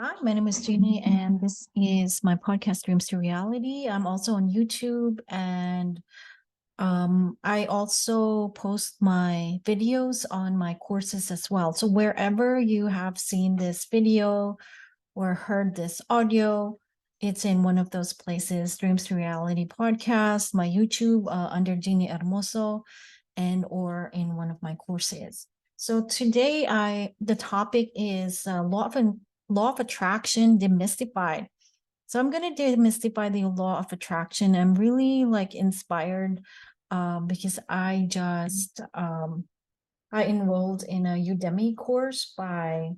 Hi, my name is Jeannie, and this is my podcast, Dreams to Reality. I'm also on YouTube, and I also post my videos on my courses as well. So, wherever you have seen this video or heard this audio, it's in one of those places, Dreams to Reality podcast, my YouTube under Jeannie Hermoso, and or in one of my courses. So today the topic is law of attraction demystified. So I'm going to demystify the law of attraction. I'm really like inspired because I enrolled in a Udemy course by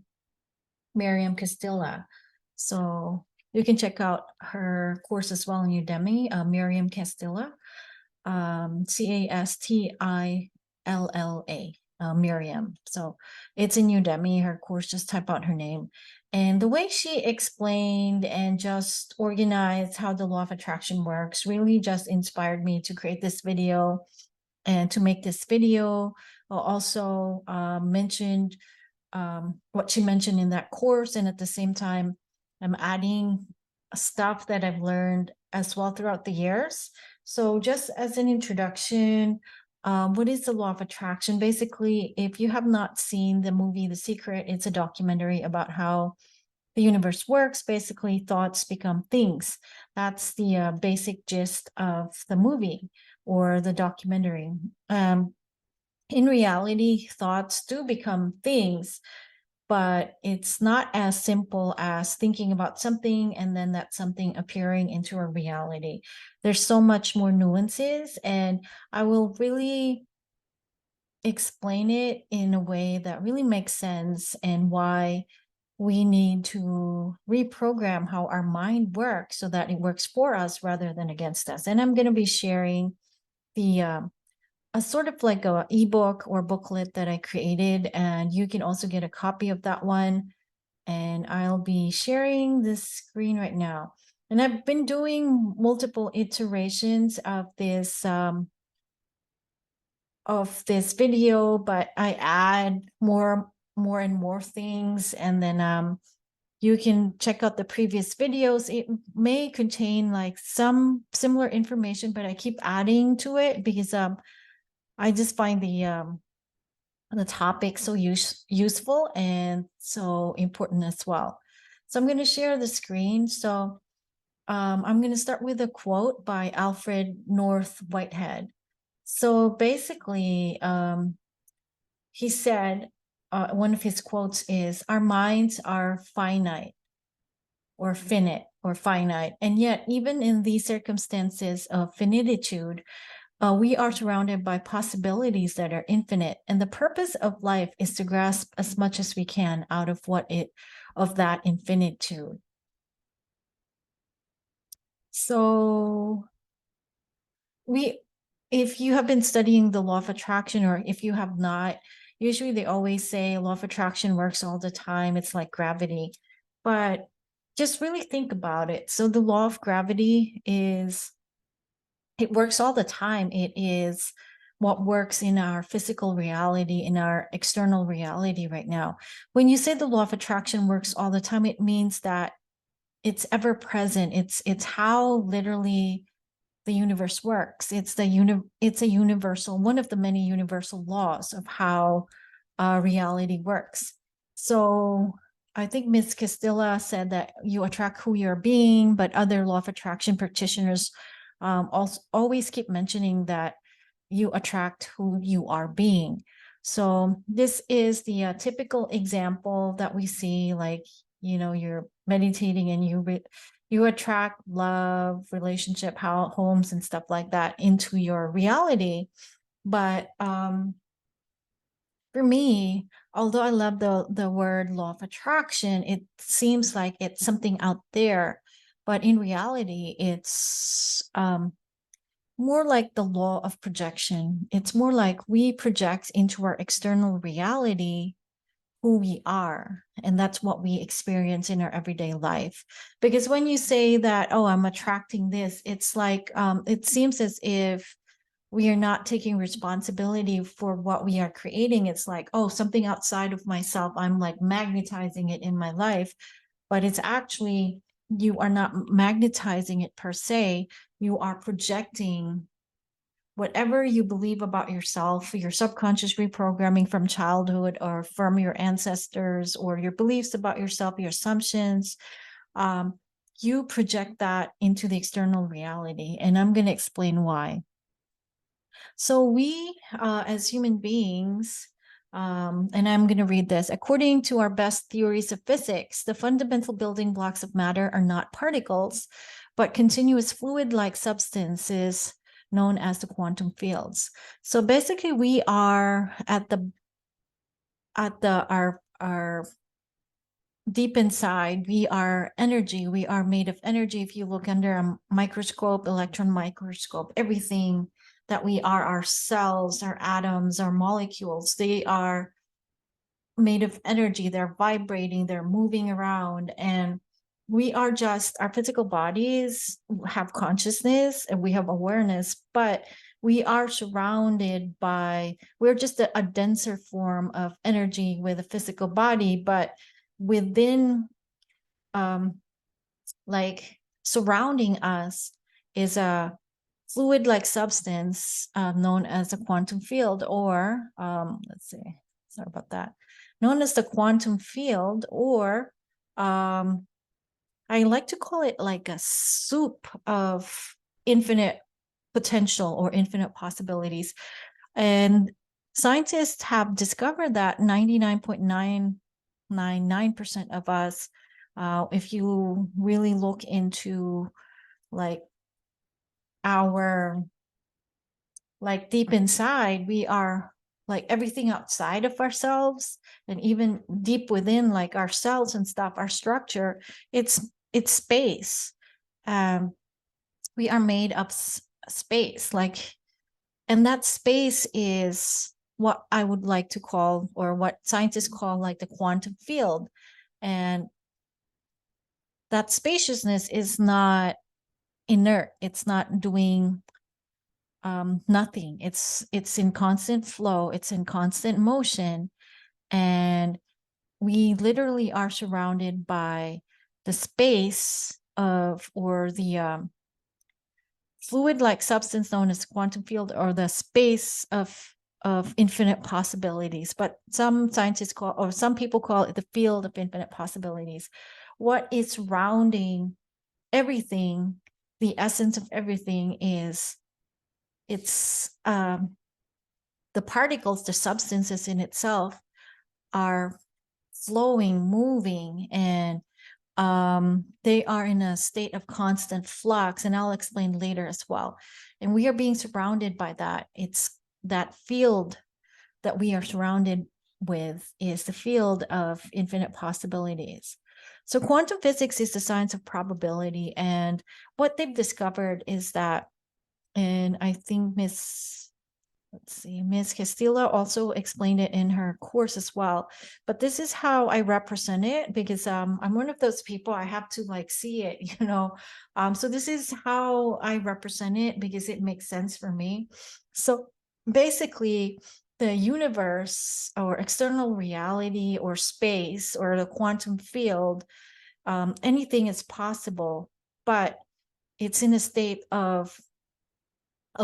Miriam Castilla. So you can check out her course as well on Udemy, Miriam Castilla, Castilla, Miriam. So it's in Udemy, her course, just type out her name. And the way she explained and just organized how the law of attraction works really just inspired me to create this video and to make this video. Also mentioned what she mentioned in that course. And at the same time, I'm adding stuff that I've learned as well throughout the years. So just as an introduction, what is the law of attraction? Basically, if you have not seen the movie The Secret, it's a documentary about how the universe works. Basically, thoughts become things. That's the basic gist of the movie or the documentary. In reality, thoughts do become things, but it's not as simple as thinking about something and then that something appearing into a reality. There's so much more nuances, and I will really explain it in a way that really makes sense and why we need to reprogram how our mind works so that it works for us rather than against us. And I'm going to be sharing the a sort of like a ebook or booklet that I created, and you can also get a copy of that one. And I'll be sharing this screen right now. And I've been doing multiple iterations of this video, but I add more and more things, and then you can check out the previous videos. It may contain like some similar information, but I keep adding to it because I just find the topic so useful and so important as well. So I'm going to share the screen. So I'm going to start with a quote by Alfred North Whitehead. So basically, he said, one of his quotes is, "Our minds are finite or finite. And yet, even in these circumstances of finitude, we are surrounded by possibilities that are infinite, and the purpose of life is to grasp as much as we can out of of that infinitude." So we, if you have been studying the law of attraction, or if you have not, usually they always say law of attraction works all the time. It's like gravity, but just really think about it. So the law of gravity it works all the time. It is what works in our physical reality, in our external reality right now. When you say the law of attraction works all the time, it means that it's ever present. It's how literally the universe works. It's a universal, one of the many universal laws of how reality works. So I think Ms. Castilla said that you attract who you're being, but other law of attraction practitioners also always keep mentioning that you attract who you are being. So this is the typical example that we see, like, you're meditating and you attract love, relationship, homes, and stuff like that into your reality. But for me, although I love the word law of attraction, it seems like it's something out there, but in reality, it's more like the law of projection. It's more like we project into our external reality who we are, and that's what we experience in our everyday life. Because when you say that, oh, I'm attracting this, it's like it seems as if we are not taking responsibility for what we are creating. It's like, oh, something outside of myself, I'm like magnetizing it in my life. but it's actually, you are not magnetizing it per se. You are projecting whatever you believe about yourself, your subconscious reprogramming from childhood or from your ancestors, or your beliefs about yourself, your assumptions. Um, you project that into the external reality. And I'm going to explain why. So we, as human beings, and I'm going to read this. According to our best theories of physics, the fundamental building blocks of matter are not particles, but continuous fluid-like substances known as the quantum fields. So basically, we are at our deep inside, we are energy. We are made of energy. If you look under a microscope, electron microscope, everything that we are, our cells, our atoms, our molecules, they are made of energy. They're vibrating, they're moving around. And we are just, our physical bodies have consciousness and we have awareness, but we are surrounded by, we're just a denser form of energy with a physical body, but within, like surrounding us is a fluid-like substance known as a quantum field, or let's see, sorry about that, known as the quantum field, or I like to call it like a soup of infinite potential or infinite possibilities. And scientists have discovered that 99.999% of us, if you really look into like our, like deep inside, we are like everything outside of ourselves, and even deep within like our cells and stuff, our structure, it's space. um we are made of space, like, and that space is what I would like to call, or what scientists call, like the quantum field. And that spaciousness is not inert, it's not doing nothing. It's in constant flow, it's in constant motion. And we literally are surrounded by the space of, or the fluid-like substance known as quantum field, or the space of infinite possibilities. But some scientists call, or some people call it the field of infinite possibilities. What is surrounding everything, the essence of everything, is it's the particles, the substances in itself are flowing, moving, and they are in a state of constant flux. And I'll explain later as well. And we are being surrounded by that. It's that field that we are surrounded with is the field of infinite possibilities. So quantum physics is the science of probability. And what they've discovered is that, and I think let's see, Ms. Castillo also explained it in her course as well. But this is how I represent it, because I'm one of those people, I have to like see it, you know. So this is how I represent it because it makes sense for me. So basically, the universe or external reality or space or the quantum field, anything is possible, but it's in a state of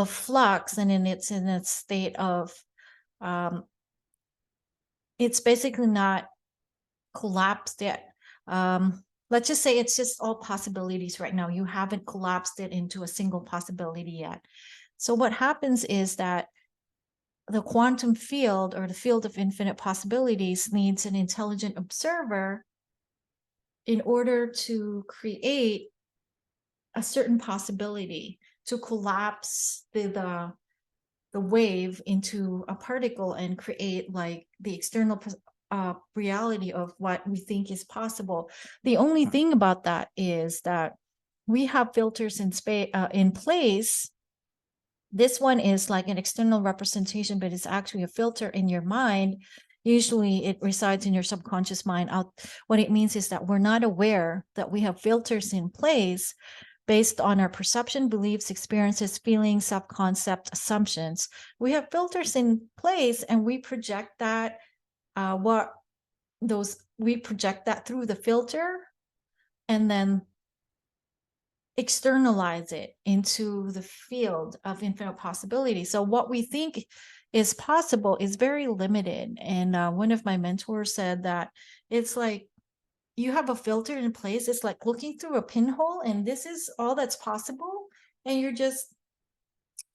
flux, and then it's in a state of um it's basically not collapsed yet. Let's just say it's just all possibilities right now. You haven't collapsed it into a single possibility yet. So what happens is that the quantum field, or the field of infinite possibilities, needs an intelligent observer in order to create a certain possibility, to collapse the wave into a particle and create like the external reality of what we think is possible. The only thing about that is that we have filters in space in place. This one is like an external representation, but it's actually a filter in your mind. Usually it resides in your subconscious mind. What it means is that we're not aware that we have filters in place based on our perception, beliefs, experiences, feelings, self-concept, assumptions. We have filters in place, and we project that we project that through the filter, and then externalize it into the field of infinite possibility. So what we think is possible is very limited. And one of my mentors said that it's like you have a filter in place. It's like looking through a pinhole, and this is all that's possible. And you're just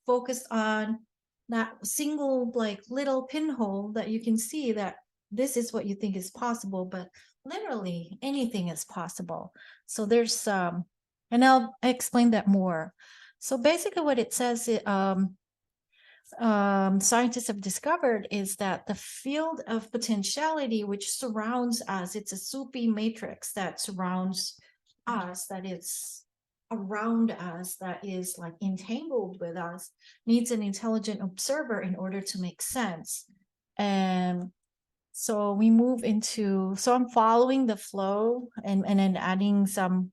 focused on that single, like little pinhole that you can see that this is what you think is possible, but literally anything is possible. So there's and I'll explain that more. So basically what it says, scientists have discovered is that the field of potentiality which surrounds us, it's a soupy matrix that surrounds us, that is around us, that is like entangled with us, needs an intelligent observer in order to make sense. And so we move into, so I'm following the flow and then adding some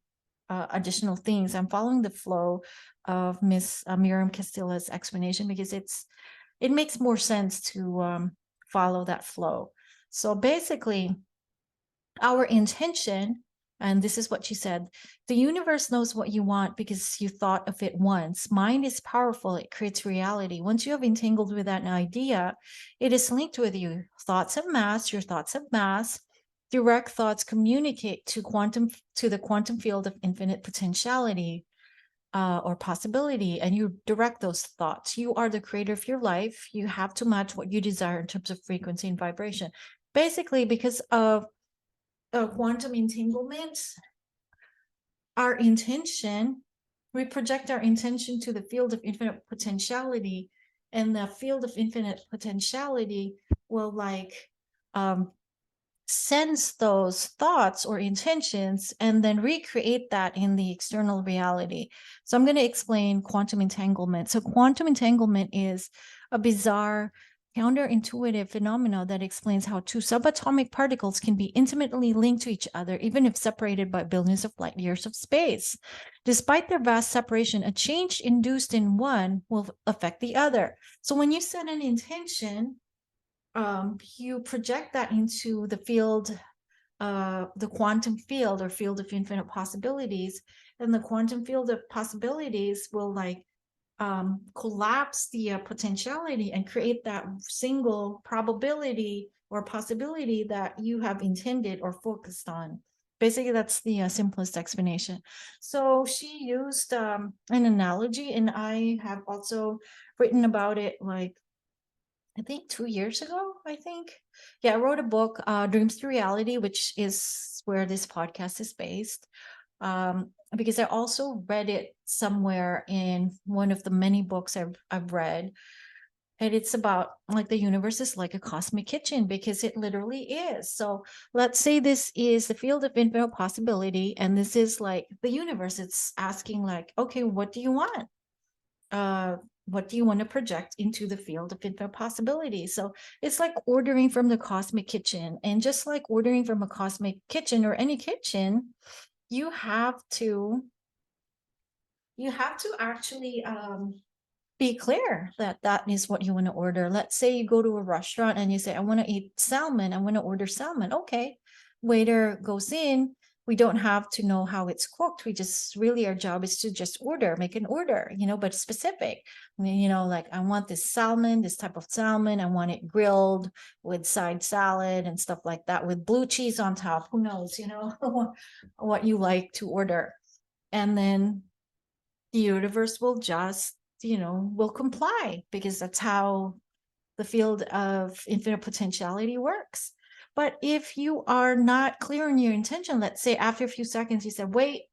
additional things. I'm following the flow of Miss Miriam Castilla's explanation because it makes more sense to follow that flow. So basically, our intention, and this is what she said, the universe knows what you want because you thought of it once. Mind is powerful, it creates reality. Once you have entangled with that idea, it is linked with you. Thoughts of mass, your thoughts of mass, direct thoughts communicate to the quantum field of infinite potentiality or possibility, and you direct those thoughts. You are the creator of your life. You have to match what you desire in terms of frequency and vibration. Basically, because of quantum entanglement, our intention, we project our intention to the field of infinite potentiality, and the field of infinite potentiality will like sense those thoughts or intentions and then recreate that in the external reality. So I'm going to explain quantum entanglement. So quantum entanglement is a bizarre, counterintuitive phenomena that explains how two subatomic particles can be intimately linked to each other, even if separated by billions of light years of space. Despite their vast separation, a change induced in one will affect the other. So when you set an intention, you project that into the field, the quantum field or field of infinite possibilities, and the quantum field of possibilities will like collapse the potentiality and create that single probability or possibility that you have intended or focused on. Basically, that's the simplest explanation. So she used an analogy, and I have also written about it like I think 2 years ago, I think. Yeah, I wrote a book, Dreams to Reality, which is where this podcast is based. Because I also read it somewhere in one of the many books I've read. And it's about like the universe is like a cosmic kitchen because it literally is. So let's say this is the field of infinite possibility, and this is like the universe. It's asking, like, okay, what do you want? uh what do you want to project into the field of infinite possibility? So it's like ordering from the cosmic kitchen, and just like ordering from a cosmic kitchen or any kitchen, you have to actually be clear that that is what you want to order. Let's say you go to a restaurant and you say, I want to eat salmon. I want to order salmon. Okay. Waiter goes in. We don't have to know how it's cooked. We just really, our job is to just order, make an order, but specific. I mean, like I want this salmon, this type of salmon. I want it grilled with side salad and stuff like that with blue cheese on top. Who knows, what you like to order. And then the universe will just will comply because that's how the field of infinite potentiality works. But if you are not clear on your intention, let's say after a few seconds you said, wait,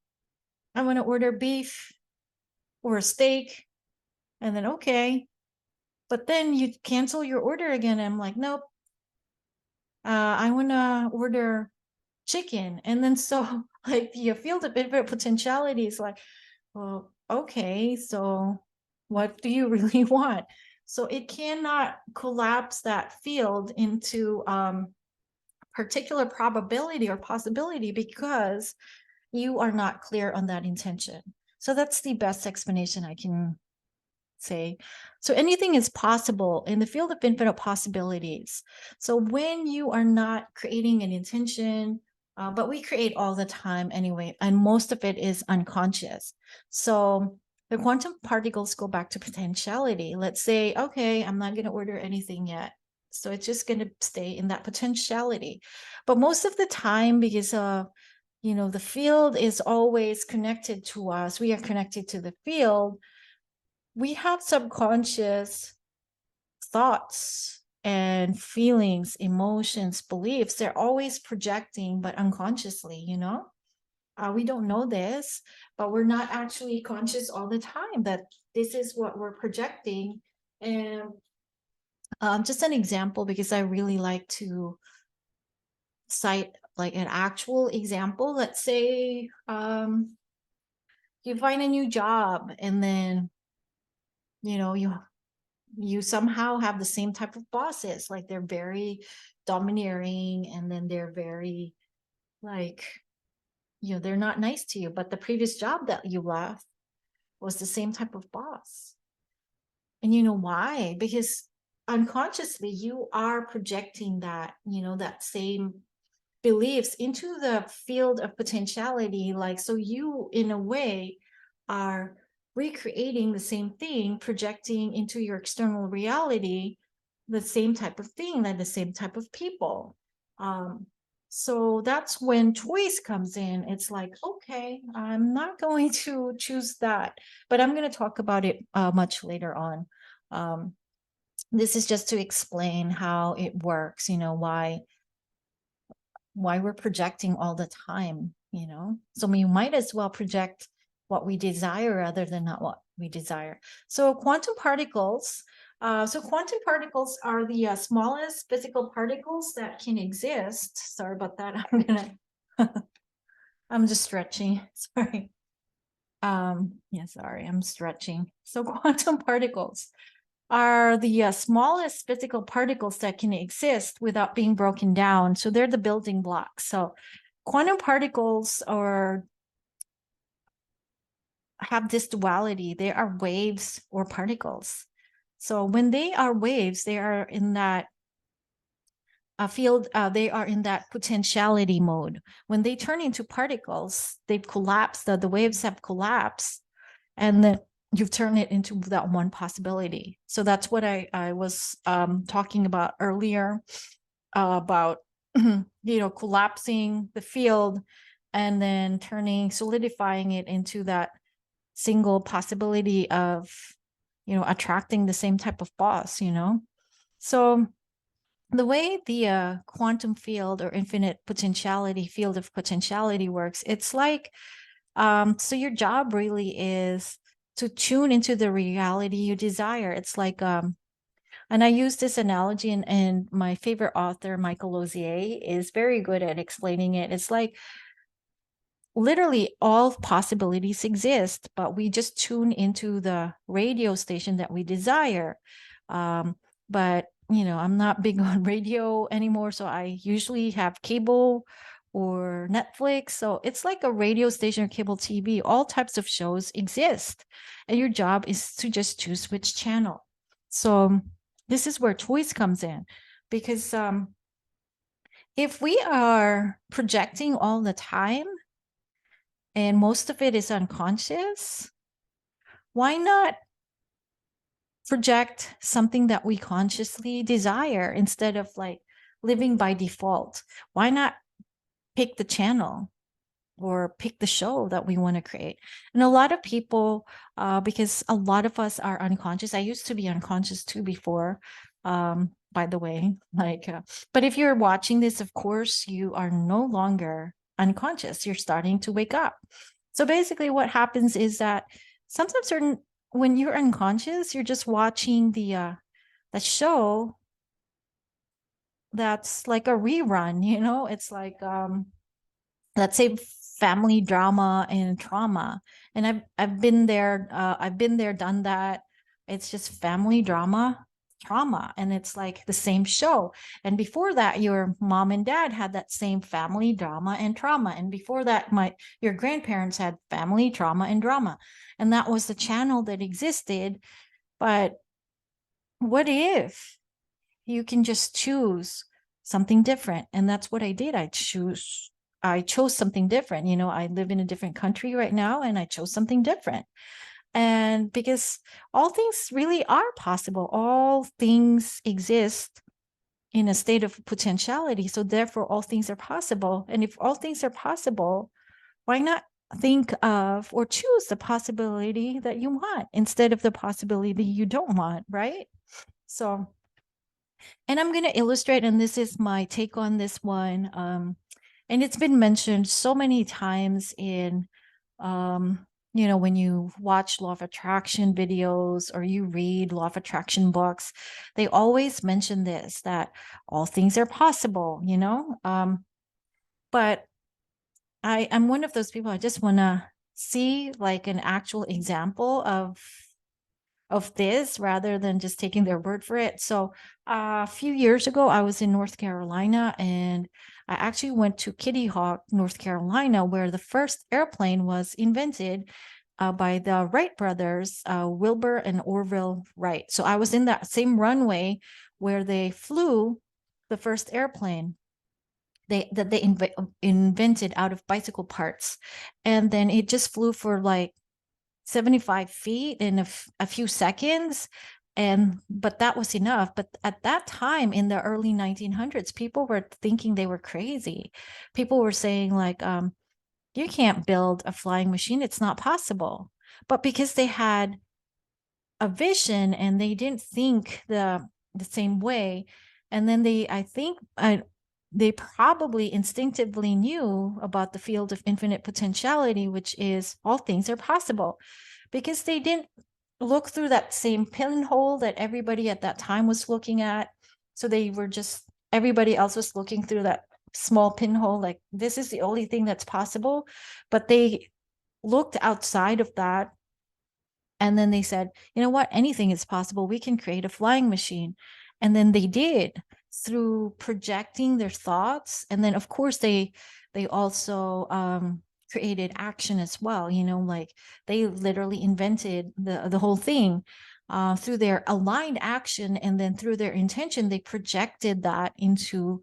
I want to order beef or a steak, and then okay, but then you cancel your order again. I'm like, nope, I want to order chicken. And then so like the field of infinite potentiality is like, well, okay, so what do you really want? So it cannot collapse that field into particular probability or possibility because you are not clear on that intention. So that's the best explanation I can say. So anything is possible in the field of infinite possibilities. So when you are not creating an intention but we create all the time anyway, and most of it is unconscious. So the quantum particles go back to potentiality. Let's say, okay, I'm not going to order anything yet. So it's just going to stay in that potentiality. But most of the time, because the field is always connected to us, we are connected to the field, we have subconscious thoughts and feelings, emotions, beliefs. They're always projecting, but unconsciously, we don't know this, but we're not actually conscious all the time that this is what we're projecting. And just an example, because I really like to cite like an actual example. Let's say you find a new job, and then you somehow have the same type of bosses, like they're very domineering, and then they're very like they're not nice to you, but the previous job that you left was the same type of boss. And you know why? Because unconsciously you are projecting that same beliefs into the field of potentiality. Like, so you in a way are recreating the same thing, projecting into your external reality the same type of thing, like the same type of people. So that's when choice comes in. It's like, okay, I'm not going to choose that, but I'm going to talk about it much later on. um, this is just to explain how it works, why we're projecting all the time. So we might as well project what we desire rather than not what we desire. So quantum particles are the smallest physical particles that can exist. Sorry about that. I'm just stretching. Sorry. Yeah, sorry, I'm stretching. So quantum particles are the smallest physical particles that can exist without being broken down. So they're the building blocks. So quantum particles have this duality. They are waves or particles. So when they are waves, they are in that field, they are in that potentiality mode. When they turn into particles, they've collapsed, the waves have collapsed, and then you've turned it into that one possibility. So that's what I was talking about earlier, about collapsing the field and then solidifying it into that single possibility of attracting the same type of boss. So the way the quantum field or infinite potentiality field of potentiality works, it's like so your job really is to tune into the reality you desire. It's like and I use this analogy, and my favorite author, Michael Lozier, is very good at explaining it. It's like literally all possibilities exist, but we just tune into the radio station that we desire. But I'm not big on radio anymore, so I usually have cable or Netflix. So it's like a radio station or cable TV. All types of shows exist, and your job is to just choose which channel. So this is where choice comes in, because if we are projecting all the time and most of it is unconscious, why not project something that we consciously desire instead of like living by default? Why not pick the channel or pick the show that we want to create? And a lot of people, because a lot of us are unconscious. I used to be unconscious too before, by the way. But if you're watching this, of course, you are no longer unconscious. You're starting to wake up. So basically, what happens is that sometimes when you're unconscious, you're just watching the show that's like a rerun. It's like let's say family drama and trauma, and I've been there, done that. It's just family drama, trauma, and it's like the same show. And before that, your mom and dad had that same family drama and trauma, and before that, your grandparents had family trauma and drama, and that was the channel that existed. But what if you can just choose something different? And that's what I did. I chose something different. I live in a different country right now, and I chose something different. And because all things really are possible, all things exist in a state of potentiality. So therefore, all things are possible. And if all things are possible, why not think of or choose the possibility that you want instead of the possibility you don't want, right? So, and I'm going to illustrate, and this is my take on this one. And it's been mentioned so many times in, when you watch law of attraction videos or you read law of attraction books, they always mention this, that all things are possible. But I'm one of those people, I just want to see like an actual example of this rather than just taking their word for it. So a few years ago, I was in North Carolina, and I actually went to Kitty Hawk, North Carolina, where the first airplane was invented by the Wright brothers, Wilbur and Orville Wright. So I was in that same runway where they flew the first airplane that they invented out of bicycle parts, and then it just flew for like 75 feet in a few seconds. But that was enough. But at that time in the early 1900s, people were thinking they were crazy. People were saying like, you can't build a flying machine, it's not possible. But because they had a vision and they didn't think the same way, and then I think they probably instinctively knew about the field of infinite potentiality, which is all things are possible, because they didn't look through that same pinhole that everybody at that time was looking at. So everybody else was looking through that small pinhole, like this is the only thing that's possible. But they looked outside of that, and then they said, you know what, anything is possible, we can create a flying machine. And then they did, through projecting their thoughts. And then of course they also created action as well, like they literally invented the whole thing through their aligned action, and then through their intention they projected that into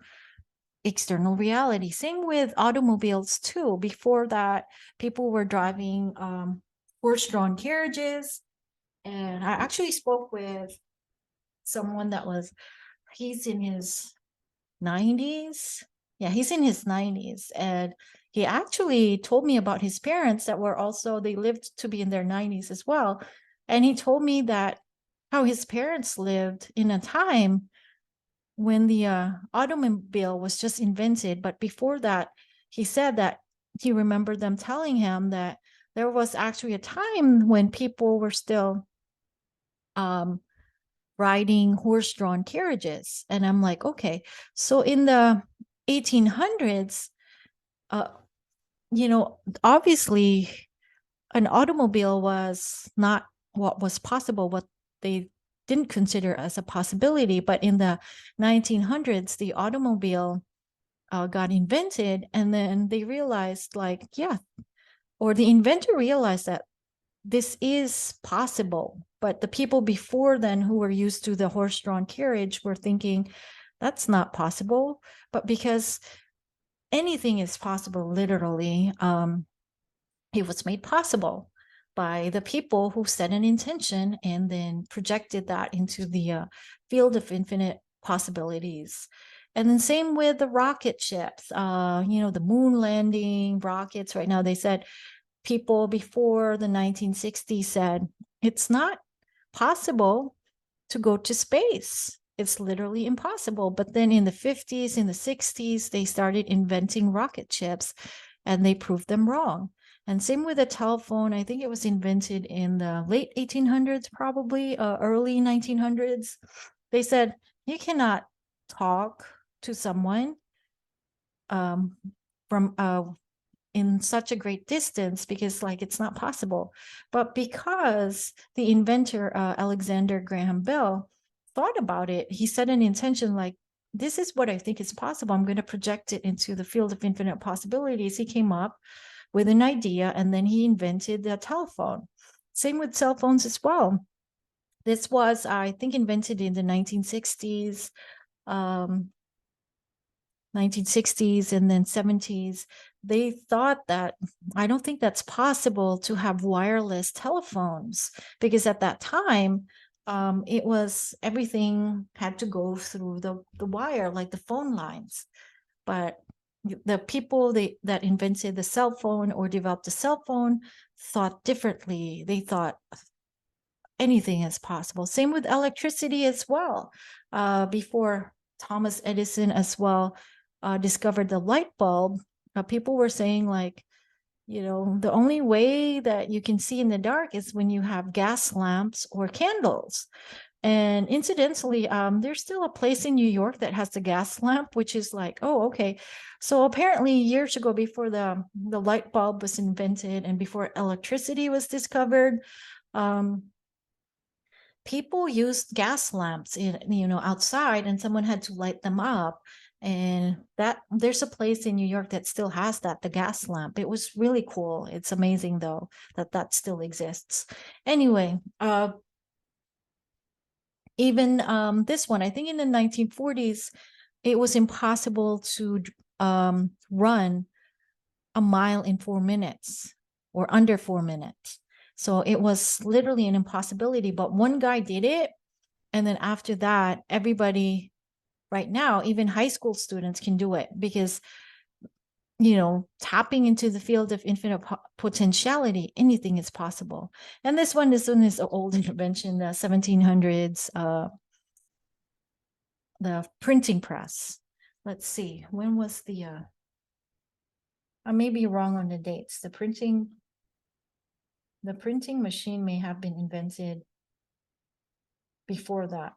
external reality. Same with automobiles too. Before that, people were driving horse-drawn carriages. And I actually spoke with someone he's in his 90s. Yeah, he's in his 90s. And he actually told me about his parents that they lived to be in their 90s as well. And he told me that how his parents lived in a time when the automobile was just invented. But before that, he said that he remembered them telling him that there was actually a time when people were still riding horse-drawn carriages. And I'm like, okay, so in the 1800s, uh, obviously an automobile was not what was possible, what they didn't consider as a possibility. But in the 1900s, the automobile got invented, and then they realized like, yeah, or the inventor realized that this is possible. But the people before then who were used to the horse-drawn carriage were thinking that's not possible. But because anything is possible, literally, it was made possible by the people who set an intention and then projected that into the field of infinite possibilities. And then same with the rocket ships, the moon landing rockets. Right now, they said people before the 1960s said it's not possible to go to space. It's literally impossible. But then in the 50s, in the 60s, they started inventing rocket ships, and they proved them wrong. And same with the telephone. I think it was invented in the late 1800s, probably early 1900s. They said you cannot talk to someone from in such a great distance, because like it's not possible. But because the inventor Alexander Graham Bell thought about it, he set an intention like, this is what I think is possible, I'm going to project it into the field of infinite possibilities. He came up with an idea, and then he invented the telephone. Same with cell phones as well. This was, I think, invented in the 1960s, and then 70s. they thought that, I don't think that's possible to have wireless telephones, because at that time, it was, everything had to go through the wire, like the phone lines. But the people that invented the cell phone or developed the cell phone thought differently. They thought anything is possible. Same with electricity as well. Before Thomas Edison as well discovered the light bulb, people were saying like, the only way that you can see in the dark is when you have gas lamps or candles. And incidentally, there's still a place in New York that has the gas lamp, which is like, oh, okay. So apparently, years ago, before the light bulb was invented and before electricity was discovered, um, people used gas lamps outside, and someone had to light them up. And that there's a place in New York that still has that, the gas lamp. It was really cool. It's amazing though that still exists. Anyway, even this one, I think in the 1940s, it was impossible to run a mile in 4 minutes or under 4 minutes. So it was literally an impossibility. But one guy did it. And then after that, everybody right now, even high school students can do it, because, tapping into the field of infinite potentiality, anything is possible. And this one is an old invention, the 1700s, the printing press. Let's see, when was I may be wrong on the dates. The printing machine may have been invented before that.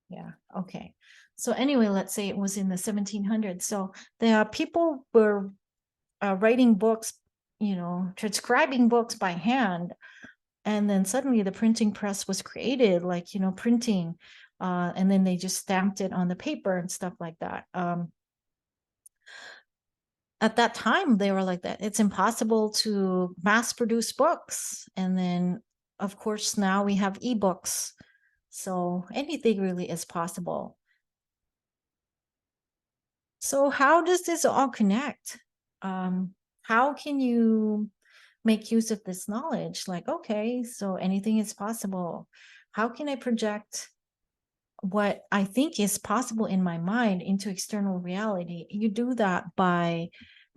Yeah, okay. So anyway, let's say it was in the 1700s. So the people were writing books, transcribing books by hand. And then suddenly the printing press was created, like, printing. And then they just stamped it on the paper and stuff like that. At that time, they were like that. It's impossible to mass produce books. And then, of course, now we have ebooks. So anything really is possible. So how does this all connect? How can you make use of this knowledge? Like, okay, so anything is possible. How can I project what I think is possible in my mind into external reality? You do that by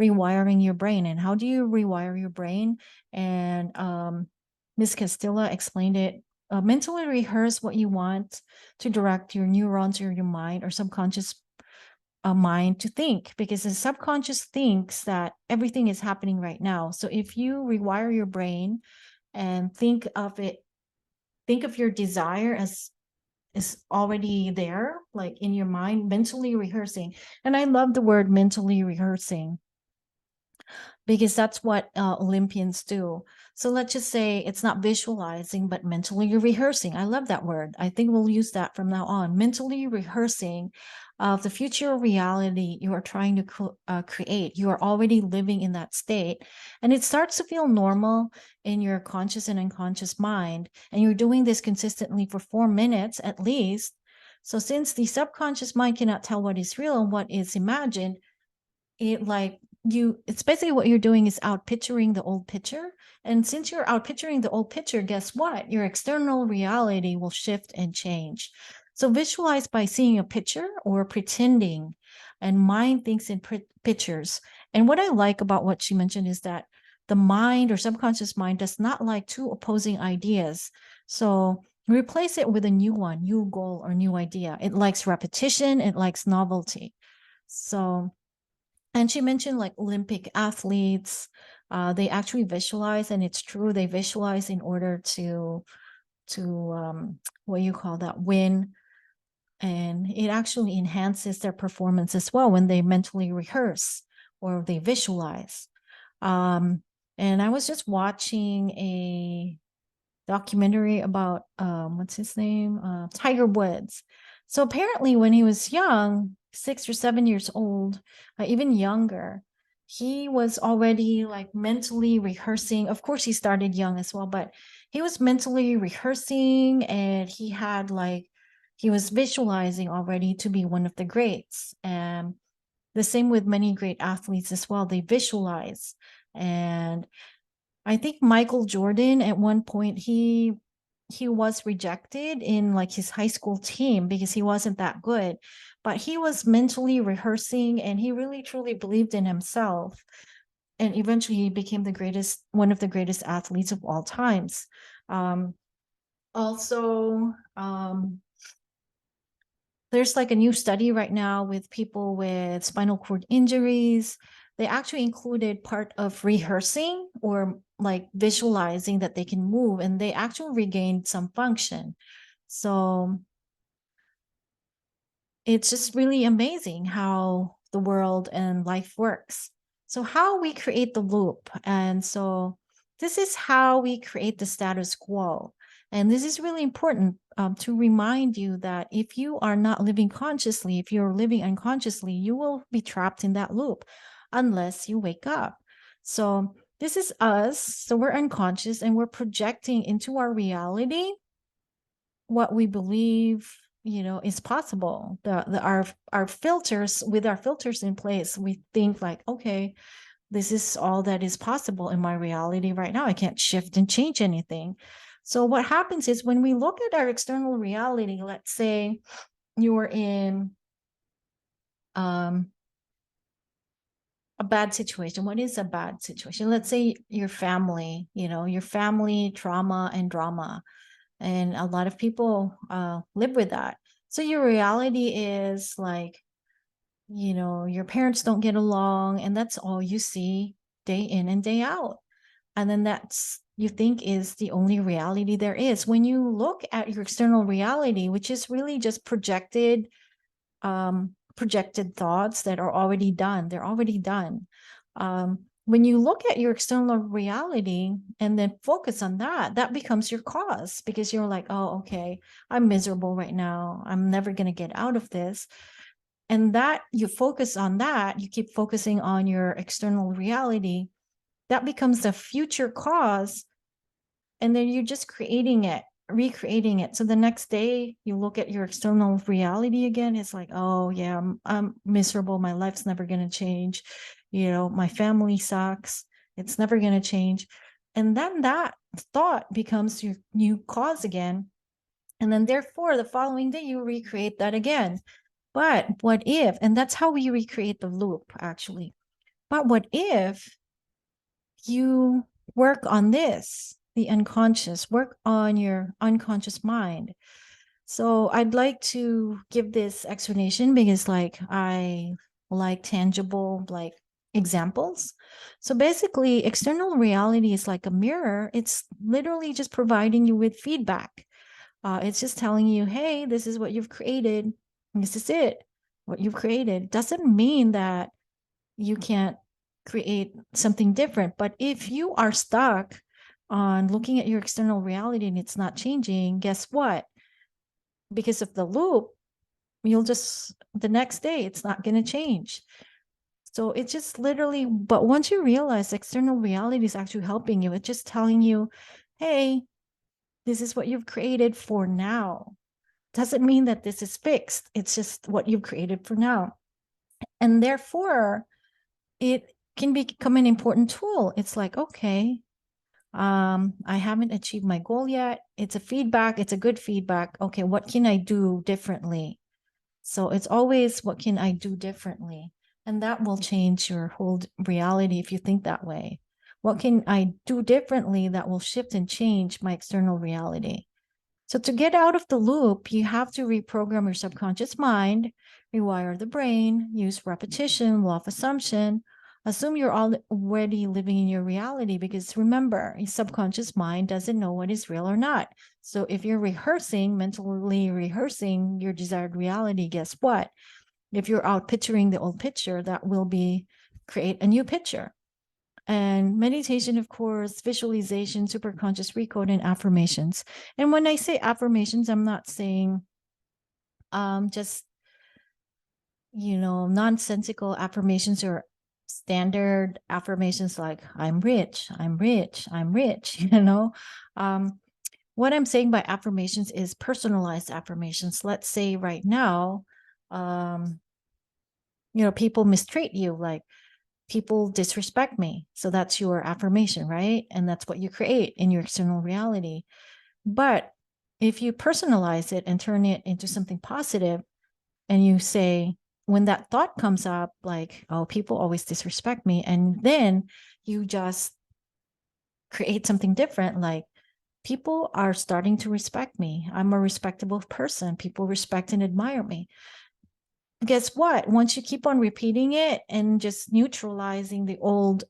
rewiring your brain. And how do you rewire your brain? And Ms. Castilla explained it. Mentally rehearse what you want to direct your neurons or your mind or subconscious mind to think, because the subconscious thinks that everything is happening right now. So if you rewire your brain and think of your desire as is already there, like in your mind, mentally rehearsing. And I love the word mentally rehearsing, because that's what Olympians do. So let's just say it's not visualizing, but mentally rehearsing. I love that word. I think we'll use that from now on. Mentally rehearsing of the future reality you are trying to create. You are already living in that state, and it starts to feel normal in your conscious and unconscious mind. And you're doing this consistently for 4 minutes at least. So since the subconscious mind cannot tell what is real and what is imagined, it's basically what you're doing is out picturing the old picture. And since you're out picturing the old picture, guess what? Your external reality will shift and change. So visualize by seeing a picture or pretending, and mind thinks in pictures. And what I like about what she mentioned is that the mind or subconscious mind does not like two opposing ideas. So replace it with a new one, new goal or new idea. It likes repetition, it likes novelty. So, and she mentioned like Olympic athletes, they actually visualize, and it's true, they visualize in order to what you call that, win. And it actually enhances their performance as well when they mentally rehearse or they visualize. And I was just watching a documentary about what's his name, Tiger Woods. So apparently when he was young, 6 or 7 years old, even younger, he was already like mentally rehearsing. Of course he started young as well, but he was mentally rehearsing, and he was visualizing already to be one of the greats. And The same with many great athletes as well. They visualize. And I think Michael Jordan at one point he was rejected in like his high school team because he wasn't that good, but he was mentally rehearsing and he really truly believed in himself, and eventually he became the greatest, one of the greatest athletes of all times. um Also, there's like a new study right now with people with spinal cord injuries. They actually included part of rehearsing or like visualizing that they can move, and they actually regained some function. So it's just really amazing how the world and life works. So, how we create the loop. And so, this is how we create the status quo. And this is really important to remind you that if you are not living consciously, if you're living unconsciously, you will be trapped in that loop unless you wake up. So, this is us. So, we're unconscious and we're projecting into our reality what we believe, is possible. Our filters, with our filters in place, we think like, okay, this is all that is possible in my reality right now. I can't shift and change anything. So what happens is when we look at our external reality, let's say you're in um a bad situation. What is a bad situation? Let's say your family, your family trauma and drama, and a lot of people live with that. So your reality is like, your parents don't get along, and that's all you see day in and day out. And then that's, you think, is the only reality there is. When you look at your external reality, which is really just projected thoughts that are already done, they're already done. When you look at your external reality and then focus on that, that becomes your cause, because you're like, oh, okay, I'm miserable right now, I'm never going to get out of this. And that you focus on that, you keep focusing on your external reality, that becomes the future cause. And then you're just creating it, recreating it. So the next day you look at your external reality again, it's like, oh yeah, I'm miserable, my life's never going to change, my family sucks, it's never going to change. And then that thought becomes your new cause again, and then therefore the following day you recreate that again. But what if, and that's how we recreate the loop actually, but what if you work on this, the unconscious, work on your unconscious mind? So I'd like to give this explanation because like I like tangible like examples. So basically external reality is like a mirror. It's literally just providing you with feedback. It's just telling you, hey, this is what you've created. This is it. What you've created doesn't mean that you can't create something different. But if you are stuck on looking at your external reality and it's not changing, guess what? Because of the loop, you'll just, the next day, it's not going to change. So it's just literally, but once you realize external reality is actually helping you, it's just telling you, hey, this is what you've created for now. Doesn't mean that this is fixed. It's just what you've created for now. And therefore, it can become an important tool. It's like, okay, I haven't achieved my goal yet. It's a feedback. It's a good feedback. Okay, what can I do differently? So it's always, what can I do differently? And that will change your whole reality if you think that way. What can I do differently that will shift and change my external reality? So to get out of the loop, you have to reprogram your subconscious mind, rewire the brain, use repetition, law of assumption. Assume you're already living in your reality, because remember, your subconscious mind doesn't know what is real or not. So if you're rehearsing, mentally rehearsing your desired reality, guess what? If you're out picturing the old picture, that will create a new picture. And meditation, of course, visualization, superconscious recode, and affirmations. And when I say affirmations, I'm not saying just, nonsensical affirmations or standard affirmations like I'm rich, I'm rich, I'm rich, Um, what I'm saying by affirmations is personalized affirmations. Let's say right now, um, people mistreat you, like people disrespect me. So that's your affirmation, right? And that's what you create in your external reality. But if you personalize it and turn it into something positive, and you say, when that thought comes up, like, oh, people always disrespect me, and then you just create something different, like, people are starting to respect me. I'm a respectable person. People respect and admire me. Guess what? Once you keep on repeating it and just neutralizing the old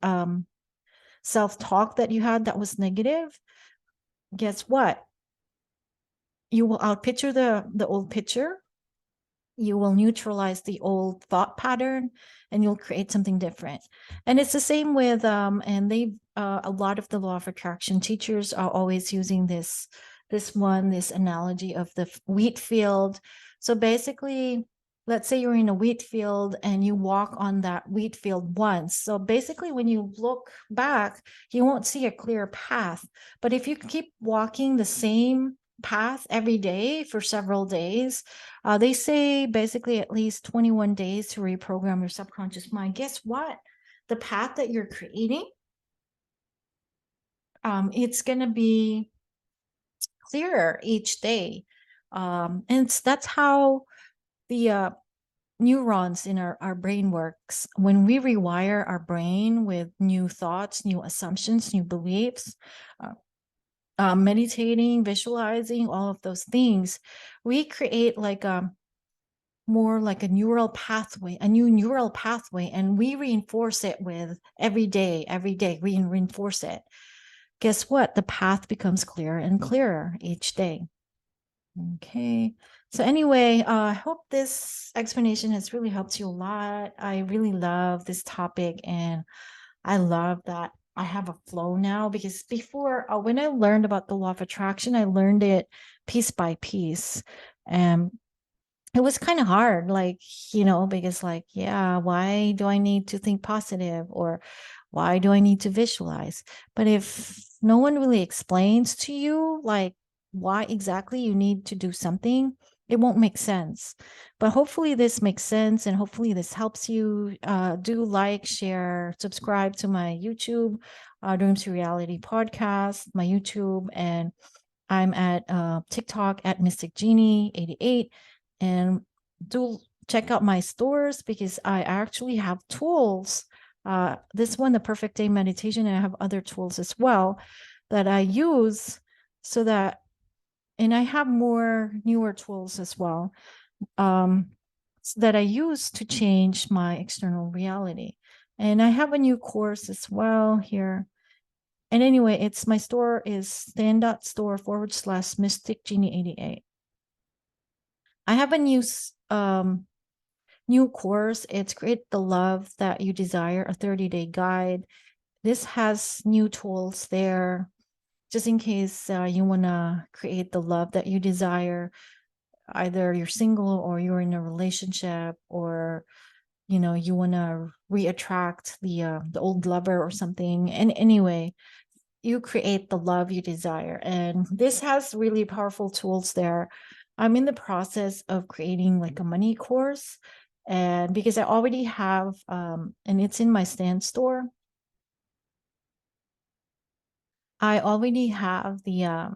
self talk that you had that was negative, guess what? You will outpicture the old picture. You will neutralize the old thought pattern, and you'll create something different. And it's the same with and they a lot of the law of attraction teachers are always using this analogy of the wheat field. So basically, let's say you're in a wheat field and you walk on that wheat field once. So basically, when you look back, you won't see a clear path. But if you keep walking the same path every day for several days, they say basically at least 21 days to reprogram your subconscious mind. Guess what? The path that you're creating, it's going to be clearer each day. And that's how the neurons in our brain works. When we rewire our brain with new thoughts, new assumptions, new beliefs, uh, meditating, visualizing, all of those things, we create like more like a new neural pathway, and we reinforce it with every day, we reinforce it. Guess what? The path becomes clearer and clearer each day. Okay. So anyway, I hope this explanation has really helped you a lot. I really love this topic, and I love that I have a flow now, because before, when I learned about the law of attraction, I learned it piece by piece. And it was kind of hard, like, because, like, yeah, why do I need to think positive, or why do I need to visualize? But if no one really explains to you, like, why exactly you need to do something, it won't make sense. But hopefully this makes sense, and hopefully this helps you. Do like, share, subscribe to my YouTube, Dreams to Reality podcast, my YouTube, and I'm at TikTok at Mystic Genie 88, and do check out my stores, because I actually have tools. This one, the Perfect Day Meditation, and I have other tools as well that I use, so that, and I have more newer tools as well, um, that I use to change my external reality. And I have a new course as well here. And anyway, it's my store is stand.store/Mystic Genie 88. I have a new course. It's Create the Love That You Desire, a 30-day guide. This has new tools there, just in case you want to create the love that you desire. Either you're single, or you're in a relationship, or you want to reattract the old lover or something. And anyway, you create the love you desire. And this has really powerful tools there. I'm in the process of creating like a money course. And because I already have, and it's in my stand store, I already have the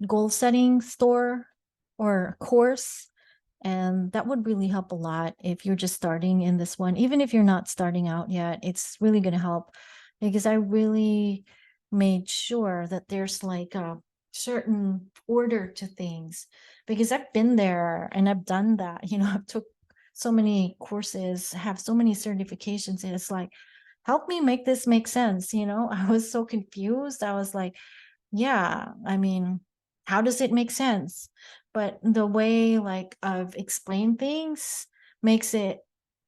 goal setting store or course. And that would really help a lot if you're just starting in this one. Even if you're not starting out yet, it's really going to help, because I really made sure that there's like a certain order to things, because I've been there and I've done that. I've took so many courses, have so many certifications, and it's like, help me make this make sense. I was so confused. I was like, yeah, I mean, how does it make sense? But the way, like, I've explained things makes it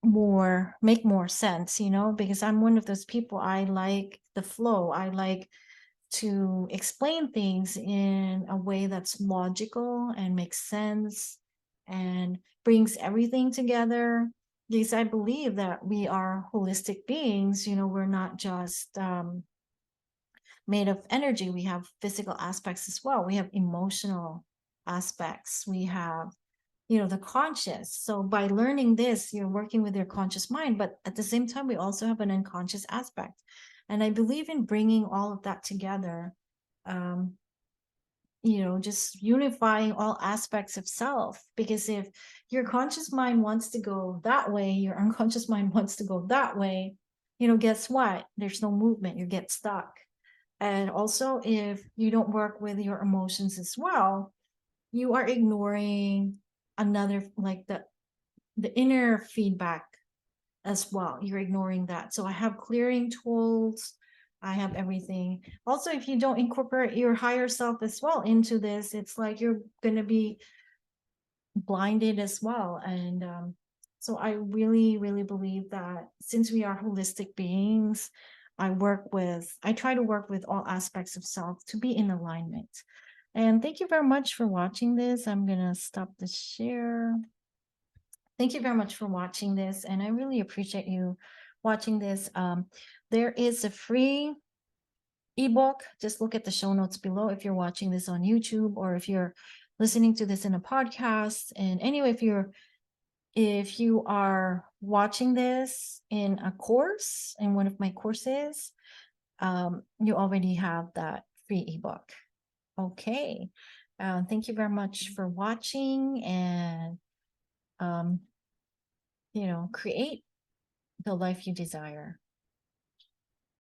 make more sense, because I'm one of those people. I like the flow. I like to explain things in a way that's logical and makes sense and brings everything together, because I believe that we are holistic beings. We're not just made of energy. We have physical aspects as well. We have emotional aspects. We have the conscious. So by learning this, you're working with your conscious mind, but at the same time, we also have an unconscious aspect. And I believe in bringing all of that together, um, just unifying all aspects of self. Because if your conscious mind wants to go that way, your unconscious mind wants to go that way, guess what? There's no movement, you get stuck. And also, if you don't work with your emotions as well, you are ignoring another, like the inner feedback as well. You're ignoring that. So I have clearing tools, I have everything. Also, if you don't incorporate your higher self as well into this, it's like you're going to be blinded as well. And so I really, really believe that since we are holistic beings, I try to work with all aspects of self to be in alignment. And thank you very much for watching this. I'm going to stop the share. Thank you very much for watching this. And I really appreciate you watching this. There is a free ebook. Just look at the show notes below if you're watching this on YouTube, or if you're listening to this in a podcast. And anyway, if you are watching this in a course, in one of my courses, you already have that free ebook. Okay. Thank you very much for watching, and create the life you desire.